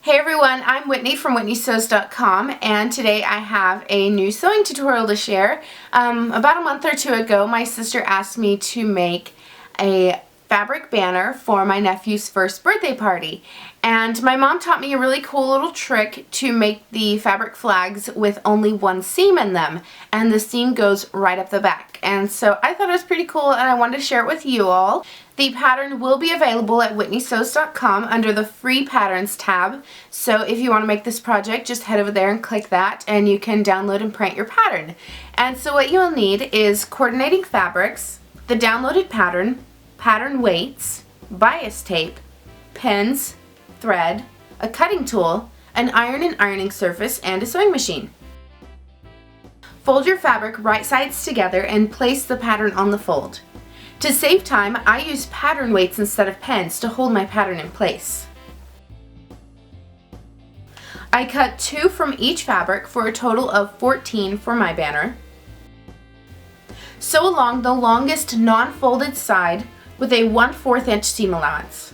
Hey everyone, I'm Whitney from whitneysews.com, and today I have a new sewing tutorial to share. About a month or two ago, my sister asked me to make a fabric banner for my nephew's first birthday party. And my mom taught me a really cool little trick to make the fabric flags with only one seam in them. And the seam goes right up the back. And so I thought it was pretty cool and I wanted to share it with you all. The pattern will be available at whitneysews.com under the free patterns tab. So if you want to make this project, just head over there and click that and you can download and print your pattern. And so what you'll need is coordinating fabrics, the downloaded pattern, pattern weights, bias tape, pins, thread, a cutting tool, an iron and ironing surface, and a sewing machine. Fold your fabric right sides together and place the pattern on the fold. To save time, I use pattern weights instead of pens to hold my pattern in place. I cut 2 from each fabric for a total of 14 for my banner. Sew along the longest non-folded side with a 1/4 inch seam allowance.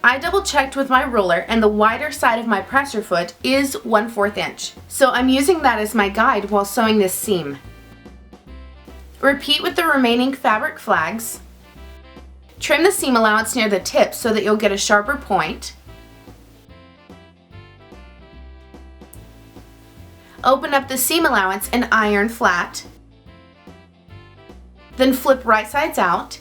I double checked with my ruler and the wider side of my presser foot is 1/4 inch. So I'm using that as my guide while sewing this seam. Repeat with the remaining fabric flags. Trim the seam allowance near the tip so that you'll get a sharper point. Open up the seam allowance and iron flat. Then flip right sides out.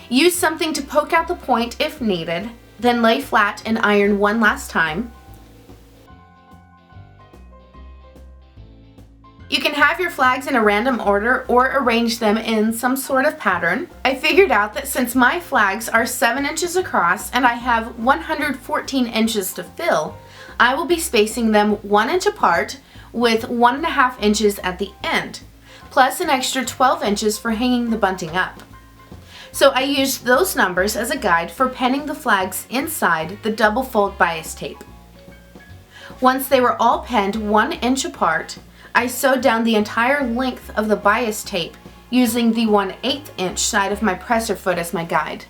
Use something to poke out the point if needed, then lay flat and iron one last time. You can have your flags in a random order or arrange them in some sort of pattern. I figured out that since my flags are 7 inches across and I have 114 inches to fill, I will be spacing them 1 inch apart with 1.5 inches at the end, plus an extra 12 inches for hanging the bunting up. So I used those numbers as a guide for pinning the flags inside the double fold bias tape. Once they were all pinned 1 inch apart, I sewed down the entire length of the bias tape using the 1/8 inch side of my presser foot as my guide.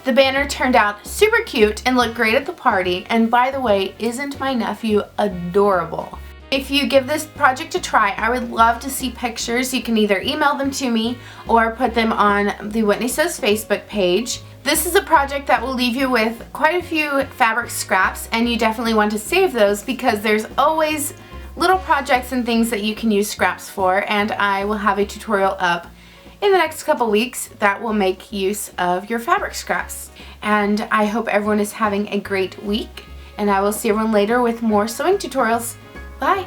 The banner turned out super cute and looked great at the party, and by the way, isn't my nephew adorable? If you give this project a try, I would love to see pictures. You can either email them to me or put them on the Whitney Sews Facebook page. This is a project that will leave you with quite a few fabric scraps, and you definitely want to save those because there's always little projects and things that you can use scraps for, and I will have a tutorial up in the next couple weeks that will make use of your fabric scraps. And I hope everyone is having a great week, and I will see everyone later with more sewing tutorials. Bye!